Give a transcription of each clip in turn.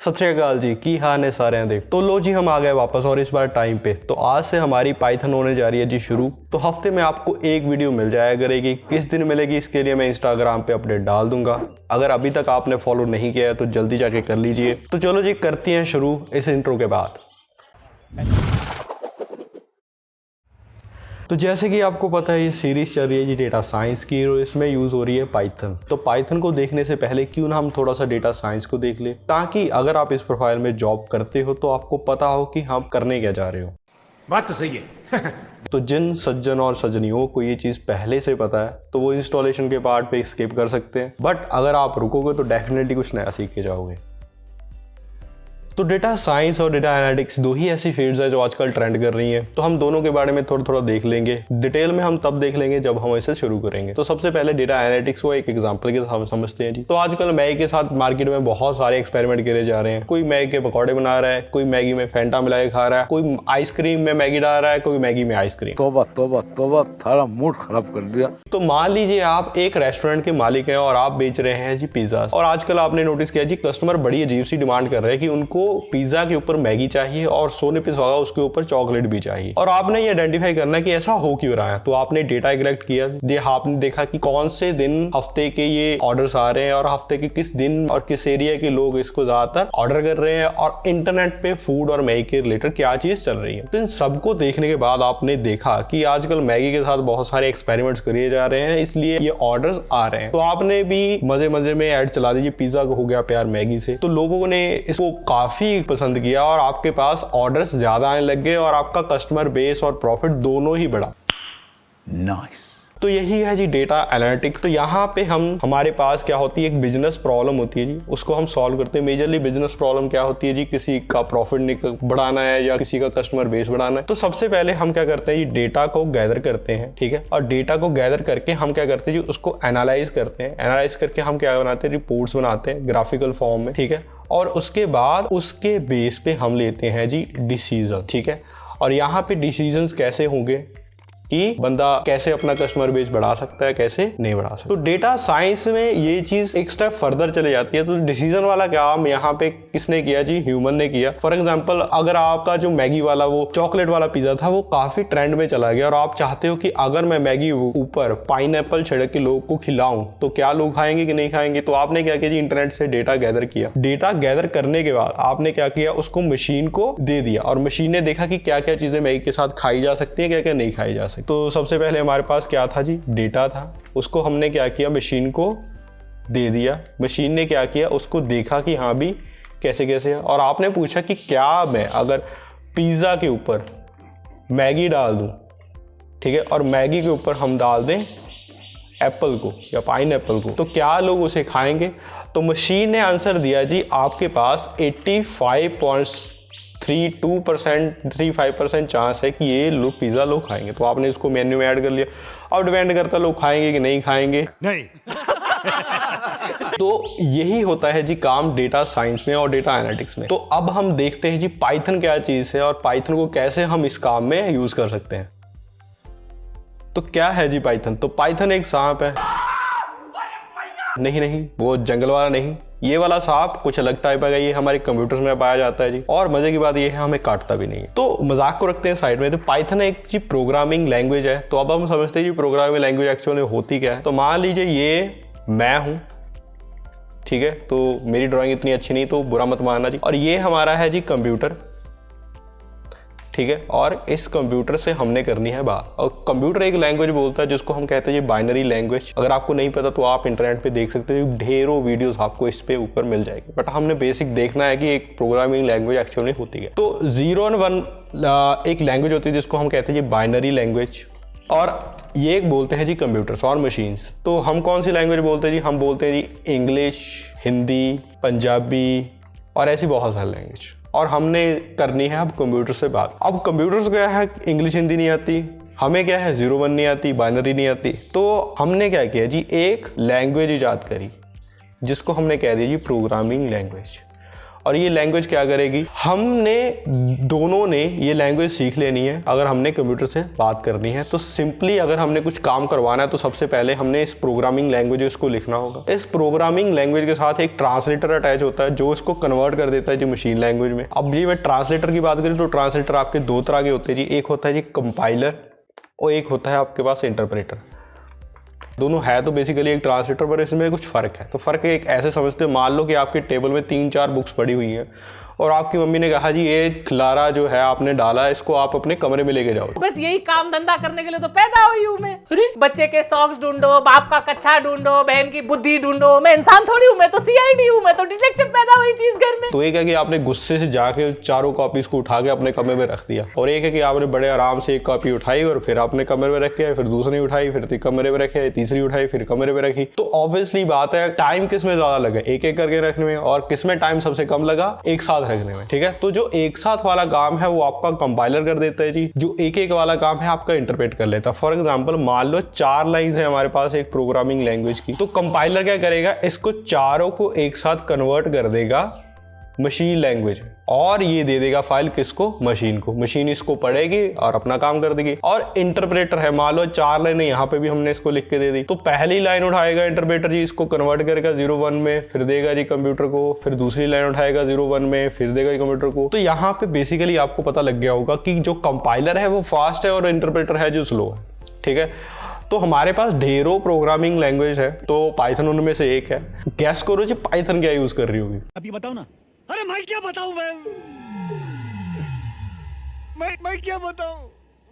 सत श्री अकाल जी, की हाल है सारे दे। तो लो जी, हम आ गए वापस और इस बार टाइम पे। तो आज से हमारी पाइथन होने जा रही है जी शुरू। तो हफ्ते में आपको एक वीडियो मिल जाया करेगी। किस दिन मिलेगी इसके लिए मैं इंस्टाग्राम पे अपडेट डाल दूंगा। अगर अभी तक आपने फॉलो नहीं किया है तो जल्दी जाके कर लीजिए। तो चलो जी, करती हैं शुरू इस इंट्रो के बाद। तो जैसे कि आपको पता है, ये सीरीज चल रही है जी डेटा साइंस की और इसमें यूज हो रही है पाइथन। तो पाइथन को देखने से पहले क्यों ना हम थोड़ा सा डेटा साइंस को देख ले, ताकि अगर आप इस प्रोफाइल में जॉब करते हो तो आपको पता हो कि हम करने क्या जा रहे हो। बात तो सही है। तो जिन सज्जन और सजनियों को ये चीज पहले से पता है तो वो इंस्टॉलेशन के पार्ट पे स्किप कर सकते हैं, बट अगर आप रुकोगे तो डेफिनेटली कुछ नया सीख के जाओगे। तो डेटा साइंस और डेटा एनालिटिक्स दो ही ऐसी फील्ड्स है जो आजकल ट्रेंड कर रही हैं। तो हम दोनों के बारे में थोड़ा थोड़ा देख लेंगे। डिटेल में हम तब देख लेंगे जब हम इसे शुरू करेंगे। तो सबसे पहले डेटा एनालिटिक्स को एक एग्जांपल के साथ समझते हैं जी। तो आजकल मैगी के साथ मार्केट में बहुत सारे एक्सपेरिमेंट करे जा रहे हैं। कोई मैगी के पकौड़े बना रहा है, कोई मैगी में फैंटा मिला के खा रहा है, कोई आइसक्रीम में मैगी डाल रहा है, कोई मैगी में आइसक्रीम। तोबा तोबा तोबा, थारा मूड खराब कर दिया। तो मान लीजिए आप एक रेस्टोरेंट के मालिक हैं और आप बेच रहे हैं जी पिज्जा। और आजकल आपने नोटिस किया जी, कस्टमर बड़ी अजीब सी डिमांड कर रहे हैं कि उनको पिज्जा के ऊपर मैगी चाहिए और 100 पे सुहागा उसके ऊपर चॉकलेट भी चाहिए। और आपने ये आइडेंटिफाई करना कि ऐसा हो क्यों रहा है। तो आपने डेटा कलेक्ट किया, आपने देखा कि कौन से दिन हफ्ते के ये ऑर्डर्स आ रहे हैं और हफ्ते के किस दिन और किस एरिया के लोग इसको ज्यादातर ऑर्डर कर रहे हैं, और इंटरनेट पे फूड और मैगी के रिलेटेड क्या चीज चल रही है। तो इन सबको देखने के बाद आपने देखा कि आजकल मैगी के साथ बहुत सारे एक्सपेरिमेंट्स किए जा रहे हैं, इसलिए ये ऑर्डर्स आ रहे हैं। तो आपने भी मजे मजे में ऐड चला दीजिए, पिज्जा को हो गया प्यार मैगी से। तो लोगों ने इसको काफी पसंद किया और आपके पास ऑर्डर्स ज्यादा आने लग गए और आपका कस्टमर बेस और प्रॉफिट दोनों ही बढ़ा। नाइस। तो यही है जी डेटा एनालिटिक्स। तो यहाँ पे हमारे पास क्या होती है, एक बिजनेस प्रॉब्लम होती है जी, उसको हम सॉल्व करते हैं। मेजरली बिजनेस प्रॉब्लम क्या होती है जी, किसी का प्रॉफिट बढ़ाना है या किसी का कस्टमर बेस बढ़ाना है। तो सबसे पहले हम क्या करते हैं, ये डेटा को गैदर करते हैं, ठीक है। और डेटा को गैदर करके हम क्या करते हैं जी, उसको एनालाइज करते हैं। एनालाइज करके हम क्या बनाते हैं, रिपोर्ट्स बनाते हैं ग्राफिकल फॉर्म में, ठीक है। और उसके बाद उसके बेस पे हम लेते हैं जी डिसीजन, ठीक है। और यहाँ पे डिसीजंस कैसे होंगे कि बंदा कैसे अपना कस्टमर बेस बढ़ा सकता है, कैसे नहीं बढ़ा सकता। तो डेटा साइंस में ये चीज एक स्टेप फर्दर चले जाती है। तो डिसीजन वाला काम यहाँ पे किसने किया जी, ह्यूमन ने किया। फॉर एग्जांपल, अगर आपका जो मैगी वाला वो चॉकलेट वाला पिज्जा था वो काफी ट्रेंड में चला गया और आप चाहते हो कि अगर मैं मैगी ऊपर पाइनएप्पल छिड़क के लोगों को खिलाऊं तो क्या लोग खाएंगे कि नहीं खाएंगे। तो आपने क्या किया जी, इंटरनेट से डेटा गैदर किया। डेटा गैदर करने के बाद आपने क्या किया, उसको मशीन को दे दिया और मशीन ने देखा कि क्या क्या चीजें मैगी के साथ खाई जा सकती है, क्या क्या नहीं खाई जा सकती। तो सबसे पहले हमारे पास क्या था जी, डेटा था। उसको हमने क्या किया, मशीन को दे दिया। मशीन ने क्या किया, उसको देखा कि हाँ भी कैसे कैसे है। और आपने पूछा कि क्या मैं अगर पिज्जा के ऊपर मैगी डाल दूं, ठीक है, और मैगी के ऊपर हम डाल दें एप्पल को या पाइनएप्पल को, तो क्या लोग उसे खाएंगे। तो मशीन ने आंसर दिया जी, आपके पास 85% चांस है कि ये लोग पिज्जा लोग खाएंगे। तो आपने इसको मेन्यू में ऐड कर लिया। अब डिपेंड करता है लोग खाएंगे कि नहीं खाएंगे। नहीं। तो यही होता है जी काम डेटा साइंस में और डेटा एनालिटिक्स में। तो अब हम देखते हैं जी पाइथन क्या चीज है और पाइथन को कैसे हम इस काम में यूज कर सकते हैं। तो क्या है जी पाइथन। तो पाइथन एक सांप है। नहीं, वो जंगल वाला नहीं, ये वाला सांप कुछ अलग टाइप का, ये हमारे कंप्यूटर्स में पाया जाता है जी। और मजे की बात ये है, हमें काटता भी नहीं है। तो मजाक को रखते हैं साइड में। तो पाइथन एक जी प्रोग्रामिंग लैंग्वेज है। तो अब हम समझते हैं जी प्रोग्रामिंग लैंग्वेज एक्चुअली होती क्या है। तो मान लीजिए ये मैं हूं, ठीक है। तो मेरी ड्राइंग इतनी अच्छी नहीं तो बुरा मत मानना जी। और ये हमारा है जी कंप्यूटर, ठीक है। और इस कंप्यूटर से हमने करनी है बात। और कंप्यूटर एक लैंग्वेज बोलता है जिसको हम कहते हैं जी बाइनरी लैंग्वेज। अगर आपको नहीं पता तो आप इंटरनेट पे देख सकते हैं, ढेरों वीडियोस आपको इस पे ऊपर मिल जाएगी। बट हमने बेसिक देखना है कि एक प्रोग्रामिंग लैंग्वेज एक्चुअली होती है। तो 0 और 1 एक लैंग्वेज होती है जिसको हम कहते हैं जी बाइनरी लैंग्वेज। और ये एक बोलते हैं जी कंप्यूटर्स और मशीन्स। तो हम कौन सी लैंग्वेज बोलते हैं जी, हम बोलते हैं जी इंग्लिश, हिंदी, पंजाबी और ऐसी बहुत सारी लैंग्वेज। और हमने करनी है अब कंप्यूटर से बात। अब कंप्यूटर्स क्या है, इंग्लिश हिंदी नहीं आती, हमें क्या है 0 1 नहीं आती, बाइनरी नहीं आती। तो हमने क्या किया जी, एक लैंग्वेज इजाद करी जिसको हमने कह दिया जी प्रोग्रामिंग लैंग्वेज। और ये लैंग्वेज क्या करेगी, हमने दोनों ने ये लैंग्वेज सीख लेनी है अगर हमने कंप्यूटर से बात करनी है। तो सिंपली अगर हमने कुछ काम करवाना है तो सबसे पहले हमने इस प्रोग्रामिंग लैंग्वेज को लिखना होगा। इस प्रोग्रामिंग लैंग्वेज के साथ एक ट्रांसलेटर अटैच होता है जो इसको कन्वर्ट कर देता है जी मशीन लैंग्वेज में। अब ये मैं ट्रांसलेटर की बात करूं तो ट्रांसलेटर आपके दो तरह के होते हैं जी, एक होता है जी कंपाइलर और एक होता है आपके पास इंटरप्रेटर। दोनों है तो बेसिकली एक ट्रांसलेटर, पर इसमें कुछ फर्क है। तो फर्क एक ऐसे समझते हो, मान लो कि आपके टेबल में 3-4 बुक्स पड़ी हुई हैं और आपकी मम्मी ने कहा जी ये खिलारा जो है आपने डाला, इसको आप अपने कमरे में लेके जाओ। बस यही काम धंधा करने के लिए तो पैदा हुई हूँ मैं। अरे बच्चे के सॉक्स ढूंढो, बाप का कच्चा ढूंढो, बहन की बुद्धि ढूंढो। मैं इंसान थोड़ी हूँ, मैं तो सीआईडी हूँ, मैं तो डिटेक्टिव पैदा हुई थी इस घर में। तो एक है कि आपने गुस्से से जाके चारों कॉपीज को उठा के अपने कमरे में रख दिया, और एक है कि आपने बड़े आराम से एक कॉपी उठाई और फिर अपने कमरे में रख के फिर दूसरी उठाई, फिर कमरे में रखे, तीसरी उठाई, फिर कमरे में रखी। तो ऑब्वियसली बात है टाइम किस में ज्यादा लगा, एक एक करके रखने में, और किस में टाइम सबसे कम लगा, एक साथ रखने में। ठीक है, तो जो एक साथ वाला काम है वो आपका कंपाइलर कर देता है जी, जो एक एक वाला काम है आपका इंटरप्रेट कर लेता है। फॉर एग्जांपल मान लो 4 लाइंस है हमारे पास एक प्रोग्रामिंग लैंग्वेज की, तो कंपाइलर क्या करेगा, इसको चारों को एक साथ कन्वर्ट कर देगा मशीन लैंग्वेज में, और ये दे देगा फाइल किसको, मशीन को। मशीन इसको पढ़ेगी और अपना काम कर देगी। और इंटरप्रेटर है, मान लो 4 लाइनें यहाँ पे भी हमने इसको लिख के दे दी, तो पहली लाइन उठाएगा इंटरप्रेटर जी, इसको कन्वर्ट करेगा 0-1 में, फिर देगा जी कंप्यूटर को, फिर दूसरी लाइन उठाएगा 0-1 में, फिर देगा जी कंप्यूटर को। तो यहाँ पे बेसिकली आपको पता लग गया होगा कि जो कंपाइलर है वो फास्ट है और इंटरप्रेटर है जो स्लो है। ठीक है, तो हमारे पास ढेरों प्रोग्रामिंग लैंग्वेज है, तो पाइथन उनमें से एक है। गैस करो जी पाइथन क्या यूज कर रही होगी। अब ये बताओ ना। अरे मैं क्या बताऊं,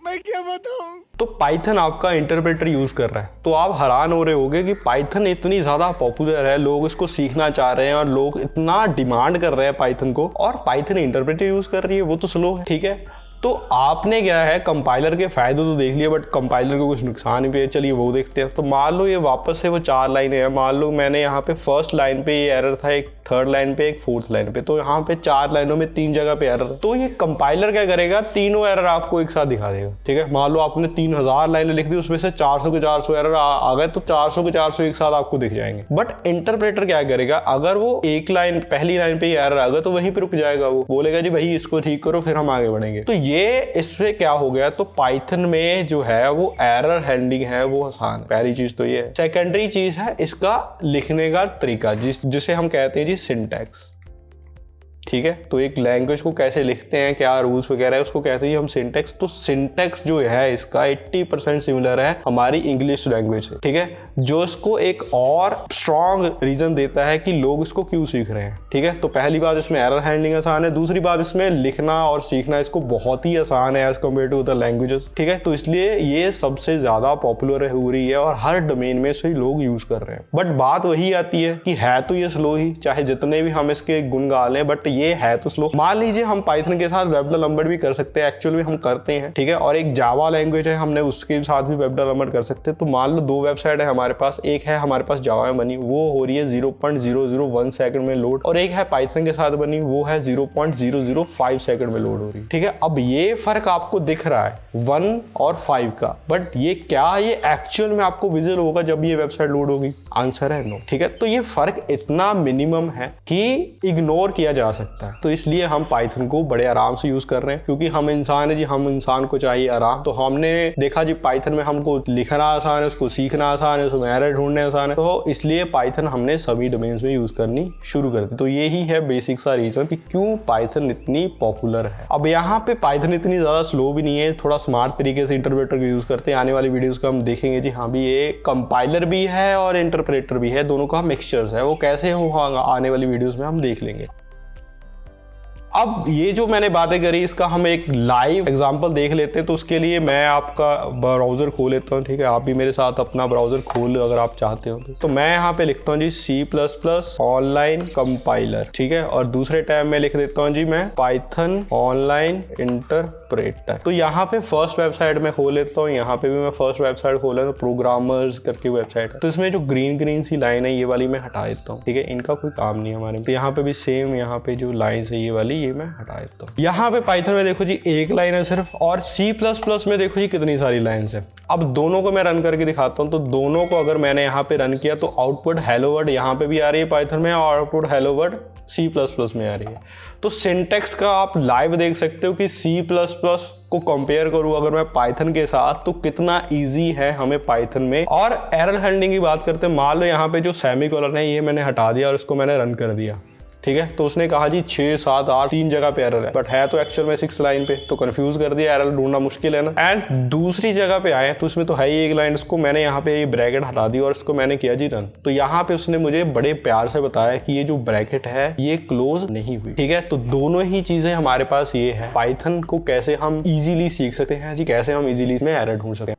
मैं क्या बताऊं। तो पाइथन आपका इंटरप्रेटर यूज कर रहा है, तो आप हैरान हो रहे होगे कि पाइथन इतनी ज्यादा पॉपुलर है, लोग इसको सीखना चाह रहे हैं और लोग इतना डिमांड कर रहे हैं पाइथन को, और पाइथन इंटरप्रेटर यूज कर रही है, वो तो स्लो है। ठीक है, तो आपने क्या है कंपाइलर के फायदे तो देख लिए, बट कंपाइलर को कुछ नुकसान भी है, चलिए वो देखते हैं। तो मान लो ये वापस से वो 4 लाइनें हैं, मान लो मैंने यहाँ पे फर्स्ट लाइन पे ये एरर था, एक थर्ड लाइन पे, एक फोर्थ लाइन पे, तो यहाँ पे 4 लाइनों में 3 जगह पे एरर। तो ये कंपाइलर क्या करेगा, तीनों एरर आपको एक साथ दिखा देगा। ठीक है, मान लो आपने 3000 लाइनें लिख दी, उसमें से 400 के 400 एरर आ गए, तो 400 के 400 एक साथ आपको दिख जाएंगे। बट इंटरप्रेटर क्या करेगा, अगर वो एक लाइन पहली लाइन पे एरर आ गया तो वहीं पे रुक जाएगा, वो बोलेगा जी भाई इसको ठीक करो फिर हम आगे बढ़ेंगे। तो ये इससे क्या हो गया, तो पाइथन में जो है वो एरर हैंडलिंग है वो आसान। पहली चीज तो ये है। सेकेंडरी चीज है इसका लिखने का तरीका, जिसे हम कहते हैं जी सिंटैक्स। ठीक है, तो एक लैंग्वेज को कैसे लिखते हैं, क्या रूल्स वगैरह है, उसको कहते हैं हम सिंटैक्स। तो सिंटैक्स जो है इसका 80% सिमिलर है हमारी इंग्लिश लैंग्वेज से। ठीक है, जो इसको एक और स्ट्रॉन्ग रीजन देता है कि लोग इसको क्यों सीख रहे हैं। ठीक है, तो पहली बात इसमें एरर हैंडलिंग आसान है, दूसरी बात इसमें लिखना और सीखना इसको बहुत ही आसान है as compare to other languages. ठीक है, तो इसलिए ये सबसे ज्यादा पॉपुलर हो रही है और हर डोमेन में इसे लोग यूज कर रहे हैं। बट बात वही आती है कि है तो ये स्लो ही, चाहे जितने भी हम इसके गुण गा लें, बट ये है तो स्लो। मान लीजिए हम पाइथन के साथ वेब डेवलपमेंट भी कर सकते हैं, एक्चुअली में हम करते हैं। ठीक है, और एक जावा लैंग्वेज है, हमने उसके साथ भी वेब डेवलपमेंट कर सकते हैं। तो मान लो 2 वेबसाइट है हमारे पास, एक है हमारे पास जावा में बनी, वो हो रही है 0.001 सेकंड में लोड, और एक है पाइथन के साथ बनी, वो है 0.005 सेकंड में लोड हो रही है। ठीक है, अब ये फर्क आपको दिख रहा है 1 और 5 का, बट ये क्या ये एक्चुअल में आपको विजुअल होगा जब ये वेबसाइट लोड होगी? आंसर है नो। ठीक है, तो ये फर्क इतना मिनिमम है कि इग्नोर किया जा सकता है। तो इसलिए हम पाइथन को बड़े आराम से यूज कर रहे हैं, क्योंकि हम इंसान है जी, हम इंसान को चाहिए आराम। तो हमने देखा जी पाइथन में हमको लिखना आसान है, उसको सीखना आसान है, उसमें एरर ढूंढने आसान है, तो इसलिए पाइथन हमने सभी डोमेन्स में यूज करनी शुरू कर दी। तो यही है बेसिक सा रीजन कि क्यों पाइथन इतनी पॉपुलर है। अब यहाँ पे पाइथन इतनी ज्यादा स्लो भी नहीं है, थोड़ा स्मार्ट तरीके से इंटरप्रेटर को यूज करते हैं। आने वाली वीडियोस को हम देखेंगे जी, हाँ भी ये कंपाइलर भी है और इंटरप्रेटर भी है, दोनों का मिक्सचर्स है। वो कैसे हो आने वाली वीडियोस में हम देख लेंगे। अब ये जो मैंने बातें करी इसका हम एक लाइव एग्जांपल देख लेते हैं। तो उसके लिए मैं आपका ब्राउजर खोल लेता हूँ। ठीक है, आप भी मेरे साथ अपना ब्राउजर खोल अगर आप चाहते हो तो मैं यहाँ पे लिखता हूँ जी C++ ऑनलाइन कंपाइलर। ठीक है, और दूसरे टैब में लिख देता हूँ जी मैं पाइथन ऑनलाइन इंटरप्रेटर। तो यहाँ पे फर्स्ट वेबसाइट में खोल लेता हूँ, यहाँ पे भी मैं फर्स्ट वेबसाइट खोला तो प्रोग्रामर्स करके वेबसाइट है। तो इसमें जो ग्रीन सी लाइन है ये वाली मैं हटा देता हूँ। ठीक है, इनका कोई काम नहीं है हमारे। तो यहाँ पे भी सेम, यहाँ पे जो लाइन है ये वाली ये मैं हटा देता हूँ। यहाँ पे पाइथन में देखो जी एक लाइन है सिर्फ, और C++ में देखो जी कितनी सारी लाइन्स है। अब दोनों को मैं रन करके दिखाता हूँ। तो दोनों को अगर मैंने यहाँ पे रन किया तो आउटपुट हेलो वर्ड यहाँ पे भी आ रही है पाइथन में, और आउटपुट हेलो वर्ड C++ में आ रही है। तो सिंटैक्स का आप लाइव देख सकते हो कि C++ को कंपेयर करूँ अगर मैं पाइथन के साथ तो कितना इजी है हमें पाइथन में। और एरर हैंडलिंग की बात करते हैं, मान लो यहाँ पे जो सेमीकोलन है ये मैंने हटा दिया और इसको मैंने रन कर दिया, ठीक है। तो उसने कहा जी 6, 7, 8 3 जगह पे एरर है, बट है तो एक्चुअल में 6 लाइन पे, तो कंफ्यूज कर दिया, एरर ढूंढना मुश्किल है ना। एंड दूसरी जगह पे आए तो उसमें तो है ही एक लाइन, उसको मैंने यहाँ पे ये ब्रैकेट हटा दी और इसको मैंने किया जी रन। तो यहाँ पे उसने मुझे बड़े प्यार से बताया कि ये जो ब्रैकेट है ये क्लोज नहीं हुई, ठीक है। तो दोनों ही चीजें हमारे पास ये है। पाइथन को कैसे हम इजीली सीख सकते हैं जी, कैसे हम इजीली इसमें एरर ढूंढ सकते हैं।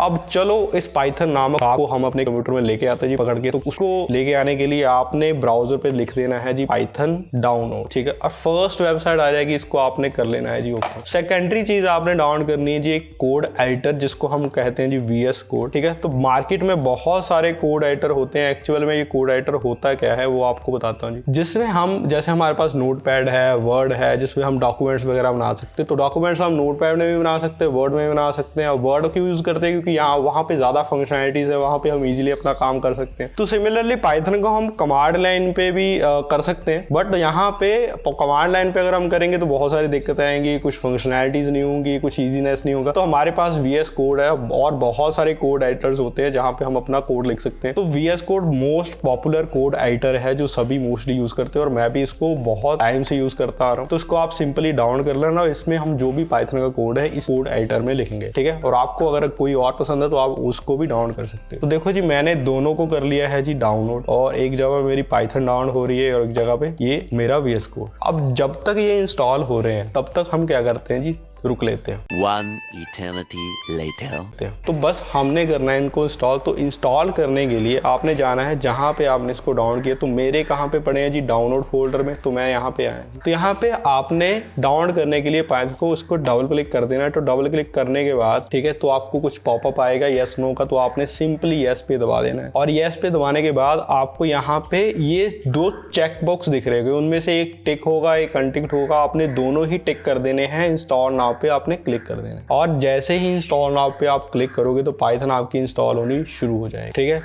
अब चलो इस पाइथन नामक को हम अपने कंप्यूटर में लेके आते हैं जी पकड़ के। तो उसको लेके आने के लिए आपने ब्राउजर पे लिख देना है जी पाइथन डाउनलोड, ठीक है। और फर्स्ट वेबसाइट आ जाएगी, इसको आपने कर लेना है जी ओपन। सेकेंडरी चीज आपने डाउनलोड करनी है जी एक कोड एडिटर जिसको हम कहते हैं जी VS कोड, ठीक है। तो मार्केट में बहुत सारे कोड एडिटर होते हैं। एक्चुअल में ये कोड एडिटर होता क्या है वो आपको बताता हूँ जी। जिसमें हम, जैसे हमारे पास नोटपैड है, वर्ड है, जिसमें हम डॉक्यूमेंट्स वगैरह बना सकते हैं। तो डॉक्यूमेंट्स हम नोटपैड में भी बना सकते हैं, वर्ड में भी बना सकते हैं। और वर्ड क्यों यूज करते हैं, क्योंकि यहाँ वहाँ पे ज्यादा फंक्शनैलिटीज है, वहाँ पे हम इजीली अपना काम कर सकते हैं। तो सिमिलरली पाइथन को हम कमांड लाइन पे भी कर सकते हैं, बट यहाँ पे कमांड लाइन पे अगर हम करेंगे तो बहुत सारी दिक्कतें आएंगी, कुछ फंक्शनैलिटीज नहीं होंगी, कुछ ईजीनेस नहीं होगा। तो हमारे पास VS कोड है और बहुत सारे कोड एडिटर्स होते हैं जहाँ पे हम अपना कोड लिख सकते हैं। तो VS code most popular code editor है जो सभी मोस्टली यूज करते हैं, और मैं भी इसको बहुत टाइम से यूज करता आ रहा हूँ। तो इसको आप सिंपली डाउनलोड कर लेना, इसमें हम जो भी पाइथन का कोड है इस कोड एडिटर में लिखेंगे, ठीक है। और आपको अगर कोई और पसंद है तो आप उसको भी डाउनलोड कर सकते हो। तो देखो जी मैंने दोनों को कर लिया है जी डाउनलोड, और एक जगह मेरी पाइथन डाउनलोड हो रही है और एक जगह पे ये मेरा VS कोड। अब जब तक ये इंस्टॉल हो रहे हैं तब तक हम क्या करते हैं जी, रुक लेते हैं। 1 eternity later. तो बस हमने करना है इनको इंस्टॉल। तो इंस्टॉल करने के लिए आपने जाना है जहां पे आपने इसको डाउनलोड किया। तो मेरे कहां पे पड़े हैं जी, डाउनलोड फोल्डर में। तो मैं यहां पे आया। तो यहां पे आपने डाउनलोड करने के लिए पाइथन को उसको डबल क्लिक कर देना है। तो डबल क्लिक करने के बाद, ठीक है, तो आपको कुछ पॉपअप आएगा यस नो का। तो आपने सिंपली यस पे दबा देना है, और यस पे दबाने के बाद आपको यहाँ पे ये 2 चेक बॉक्स दिख रहे होंगे, उनमें से एक टिक होगा एक अनटिक्ड होगा। आपने दोनों ही टिक कर देने हैं। इंस्टॉल नाउ पे आपने क्लिक कर देना है, और जैसे ही इंस्टॉल नाउ पे आप क्लिक करोगे तो पाइथन आपकी इंस्टॉल होनी शुरू हो जाएगी, ठीक है।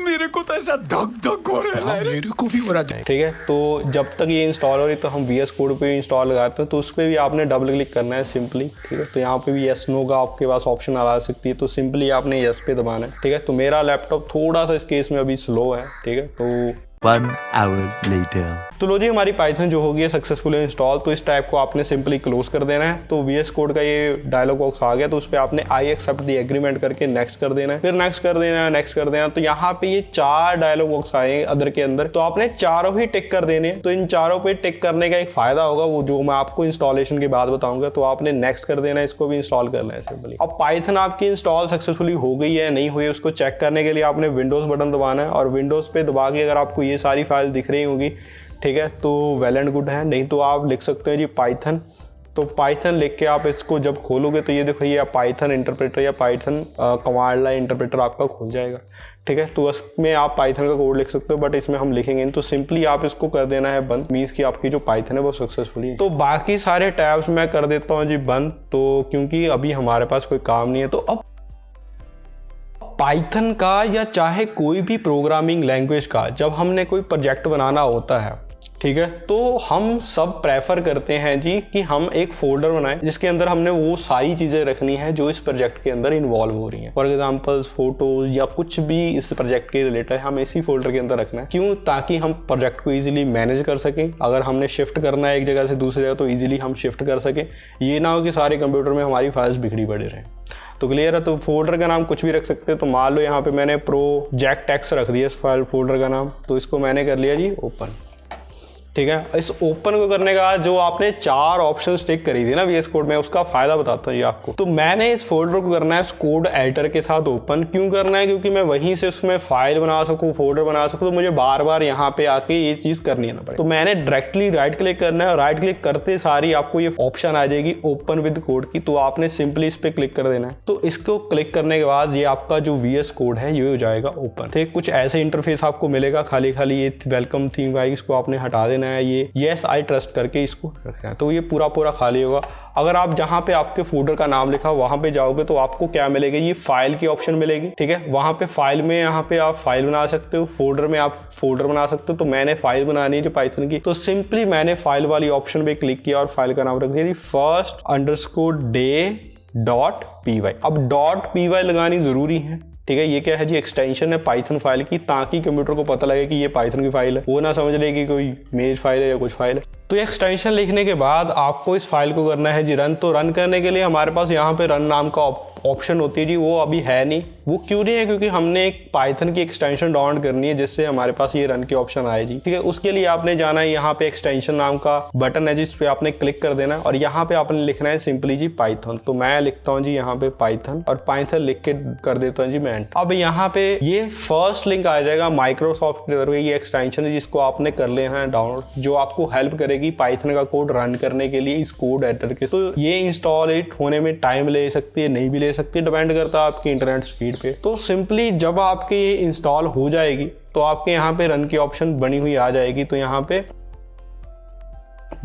मेरे को तो ऐसा धक धक हो रहा है, मेरे को भी हो रहा है, ठीक है। तो जब तक ये इंस्टॉल हो रही तो हम VS कोड पे इंस्टॉल लगाते हैं। तो उस पर भी आपने डबल क्लिक करना है सिंपली, ठीक है। तो यहाँ पे भी यस नो का आपके पास ऑप्शन आ सकती है। तो सिंपली आपने यस पे दबाना है, ठीक है। तो मेरा लैपटॉप थोड़ा सा इस केस में अभी स्लो है, ठीक है। तो 1 hour later. तो लो जी हमारी पाइथन जो होगी सक्सेसफुली इंस्टॉल। तो इस टाइप को आपने सिंपली क्लोज कर देना है। तो VS कोड का ये डायलॉग बॉक्स आ गया। तो उस पर आपने आई एक्सेप्ट द एग्रीमेंट करके नेक्स्ट कर देना है, फिर नेक्स्ट कर देना है, नेक्स्ट कर देना। तो यहाँ पे ये 4 डायलॉग बॉक्स आए अदर के अंदर, तो आपने चारों ही टिक कर देने। तो इन चारों पे टिक करने का एक फायदा होगा, वो जो मैं आपको इंस्टॉलेशन के बाद बताऊंगा। तो आपने नेक्स्ट कर देना है, इसको भी इंस्टॉल करना है सिंपली। अब पाइथन आपकी इंस्टॉल सक्सेसफुली हो गई है नहीं हुई, उसको चेक करने के लिए आपने विंडोज बटन दबाना है, और विंडोज पे दबा के अगर आपको ये सारी फाइल दिख रही होगी, ठीक है, तो वेल एंड गुड है। नहीं तो आप लिख सकते हैं जी पाइथन। तो पाइथन लिख के आप इसको जब खोलोगे तो ये देखो ये पाइथन इंटरप्रेटर या पाइथन कमांड लाइन इंटरप्रेटर आपका खुल जाएगा, ठीक है। तो इसमें आप पाइथन का कोड लिख सकते हो, बट इसमें हम लिखेंगे नहीं। तो सिंपली आप इसको कर देना है बंद, मीन्स कि आपकी जो पाइथन है वो सक्सेसफुली। तो बाकी सारे टैब्स मैं कर देता हूँ जी बंद, तो क्योंकि अभी हमारे पास कोई काम नहीं है। तो अब पाइथन का या चाहे कोई भी प्रोग्रामिंग लैंग्वेज का जब हमने कोई प्रोजेक्ट बनाना होता है, ठीक है, तो हम सब प्रेफर करते हैं जी कि हम एक फोल्डर बनाएं जिसके अंदर हमने वो सारी चीजें रखनी है जो इस प्रोजेक्ट के अंदर इन्वॉल्व हो रही हैं। फॉर एग्जांपल फोटोज या कुछ भी इस प्रोजेक्ट के रिलेटेड हम इसी फोल्डर के अंदर रखना है। क्यों? ताकि हम प्रोजेक्ट को इजीली मैनेज कर सकें। अगर हमने शिफ्ट करना है एक जगह से दूसरी जगह तो इजीली हम शिफ्ट कर सकें। ये ना हो कि सारे कंप्यूटर में हमारी फाइल्स बिखरी पड़ी रहें। तो क्लियर है। तो फोल्डर का नाम कुछ भी रख सकते हैं। तो मान लो यहाँ पे मैंने प्रोजेक्ट एक्स रख दिया इस फाइल फोल्डर का नाम, तो इसको मैंने कर लिया जी ओपन, ठीक है। इस ओपन को करने का जो आपने 4 ऑप्शन टिक करी थी ना VS कोड में, उसका फायदा बताता हूँ ये आपको। तो मैंने इस फोल्डर को करना है इस कोड एडिटर के साथ ओपन। क्यों करना है? क्योंकि मैं वहीं से उसमें फाइल बना सकूँ, फोल्डर बना सकूँ, तो मुझे बार बार यहाँ पे आके ये चीज करनी ना पड़े। तो मैंने डायरेक्टली राइट क्लिक करना है, और राइट क्लिक करते सारी आपको ये ऑप्शन आ जाएगी ओपन विद कोड की। तो आपने सिंपली इस पे क्लिक कर देना है। तो इसको क्लिक करने के बाद ये आपका जो VS कोड है ये हो जाएगा ओपन। ठीक, कुछ ऐसे इंटरफेस आपको मिलेगा, खाली खाली ये वेलकम थीम आएगी, इसको आपने हटा देना देना है, ये यस आई ट्रस्ट करके इसको रखना है। तो ये पूरा खाली होगा। अगर आप जहाँ पे आपके फोल्डर का नाम लिखा वहां पे जाओगे तो आपको क्या मिलेगा, ये फाइल की ऑप्शन मिलेगी। ठीक है, वहां पे फाइल में यहाँ पे आप फाइल बना सकते हो, फोल्डर में आप फोल्डर बना सकते हो। तो मैंने फाइल बनानी है पाइथन की, तो सिंपली मैंने फाइल वाली ऑप्शन पे क्लिक किया और फाइल का नाम रख दिया first_day.py। अब .py लगानी जरूरी है। ठीक है, ये क्या है जी, एक्सटेंशन है पाइथन फाइल की, ताकि कंप्यूटर को पता लगे कि ये पाइथन की फाइल है, वो ना समझ ले कि कोई इमेज फाइल है या कुछ फाइल है। तो ये एक्सटेंशन लिखने के बाद आपको इस फाइल को करना है जी रन। तो रन करने के लिए हमारे पास यहाँ पे रन नाम का ऑप्शन होती है जी, वो अभी है नहीं। वो क्यों नहीं है, क्योंकि हमने एक पाइथन की एक्सटेंशन डाउनलोड करनी है जिससे हमारे पास ये रन की ऑप्शन आए जी। ठीक है, उसके लिए आपने जाना है, यहाँ पे एक्सटेंशन नाम का बटन है जिस पे आपने क्लिक कर देना है और यहाँ पे आपने लिखना है सिंपली जी पाइथन। तो मैं लिखता हूँ जी यहाँ पे पाइथन और पाइथन लिख के कर देता हूँ जी मैं। अब यहाँ पे ये फर्स्ट लिंक आ जाएगा माइक्रोसॉफ्ट की तरफ, ये एक्सटेंशन है जिसको आपने कर लेना है डाउनलोड, जो आपको हेल्प करेगी पाइथन का कोड रन करने के लिए इस कोड एडिटर के। तो ये इंस्टॉल होने में टाइम ले सकती है, नहीं भी ले सकती है, डिपेंड करता है आपकी इंटरनेट स्पीड पे। तो सिंपली जब आपके ये इंस्टॉल हो जाएगी तो आपके यहाँ पे रन की ऑप्शन बनी हुई आ जाएगी। तो यहाँ पे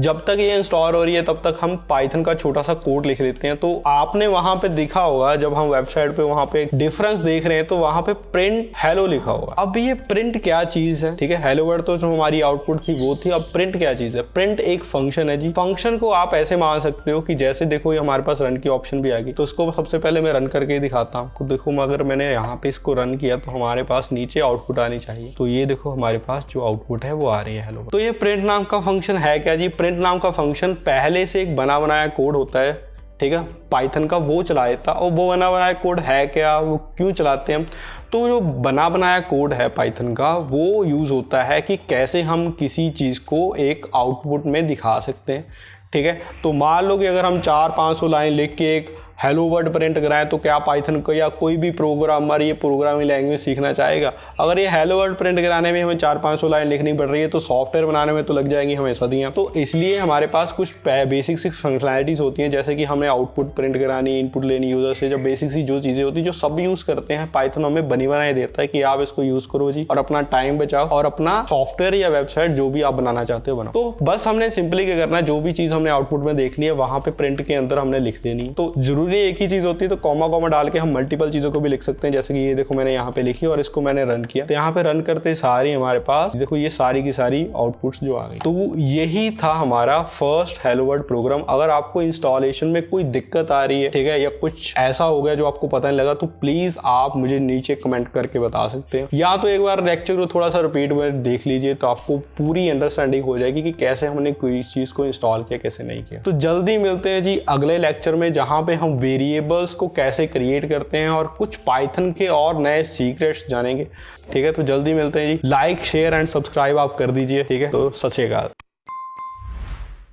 जब तक ये इंस्टॉल हो रही है तब तक हम पाइथन का छोटा सा कोड लिख देते हैं। तो आपने वहां पे देखा होगा, जब हम वेबसाइट पे वहां पे डिफरेंस देख रहे हैं तो वहां पे प्रिंट हेलो लिखा होगा। अब ये प्रिंट क्या चीज है, ठीक है, हेलो वर्ड तो जो हमारी आउटपुट थी वो थी। अब प्रिंट क्या चीज है, प्रिंट एक फंक्शन है जी। फंक्शन को आप ऐसे मान सकते हो कि जैसे देखो ये हमारे पास रन की ऑप्शन भी आ गई, तो इसको सबसे पहले मैं रन करके दिखाता हूँ। तो देखो अगर मैंने यहाँ पे इसको रन किया तो हमारे पास नीचे आउटपुट आनी चाहिए। तो ये देखो हमारे पास जो आउटपुट है वो आ रही है हेलो। तो ये प्रिंट नाम का फंक्शन है क्या जी, प्रिंट नाम का फंक्शन पहले से एक बना बनाया कोड होता है, ठीक है, पाइथन का, वो चलाया था। और वो बना बनाया कोड है क्या, वो क्यों चलाते हैं हम, तो जो बना बनाया कोड है पाइथन का वो यूज होता है कि कैसे हम किसी चीज को एक आउटपुट में दिखा सकते हैं। ठीक है, तो मान लो कि अगर हम 400-500 लाइन लिख के एक हेलो वर्ड प्रिंट कराएं तो क्या पाइथन को या कोई भी प्रोग्रामर ये प्रोग्रामिंग लैंग्वेज सीखना चाहेगा? अगर ये हेलो वर्ड प्रिंट कराने में हमें 400-500 लाइन लिखनी पड़ रही है तो सॉफ्टवेयर बनाने में तो लग जाएंगी हमें सदियां। तो इसलिए हमारे पास कुछ बेसिक सी फंक्शनैलिटीज होती हैं, जैसे कि हमें आउटपुट प्रिंट करानी, इनपुट लेनी यूजर से, जब बेसिक सी जो चीजें होती है जो सब यूज करते हैं, पाइथन हमें बनी बनाए देता है कि आप इसको यूज करो जी और अपना टाइम बचाओ और अपना सॉफ्टवेयर या वेबसाइट जो भी आप बनाना चाहते हो बनाओ। तो बस हमने सिंपली क्या करना है, जो भी चीज हमने आउटपुट में देखनी है वहां पे प्रिंट के अंदर हमने लिख देनी है। तो जरूरी एक ही चीज होती है, तो कॉमा डाल के हम मल्टीपल चीजों को भी लिख सकते हैं। जैसे कि ये देखो मैंने यहाँ पे लिखी और इसको मैंने रन किया, तो यहाँ पे रन करते सारी हमारे पास देखो ये सारी की सारी आउटपुट्स जो आ गई। तो यही था हमारा फर्स्ट हेलो वर्ड प्रोग्राम। अगर आपको इंस्टॉलेशन में कोई दिक्कत आ रही है, ठीक है, या कुछ ऐसा हो गया जो आपको पता नहीं लगा, तो प्लीज आप मुझे नीचे कमेंट करके बता सकते हैं, या तो एक बार लेक्चर को थोड़ा सा रिपीट में देख लीजिए तो आपको पूरी अंडरस्टैंडिंग हो जाएगी कि कैसे हमने कोई चीज को इंस्टॉल किया, कैसे नहीं किया। तो जल्दी मिलते हैं जी अगले लेक्चर में, जहां पे हम वेरिएबल्स को कैसे क्रिएट करते हैं और कुछ पाइथन के और नए सीक्रेट्स जानेंगे। ठीक है, तो जल्दी मिलते हैं जी। लाइक शेयर एंड सब्सक्राइब आप कर दीजिए। ठीक है, तो सत श्री अकाल।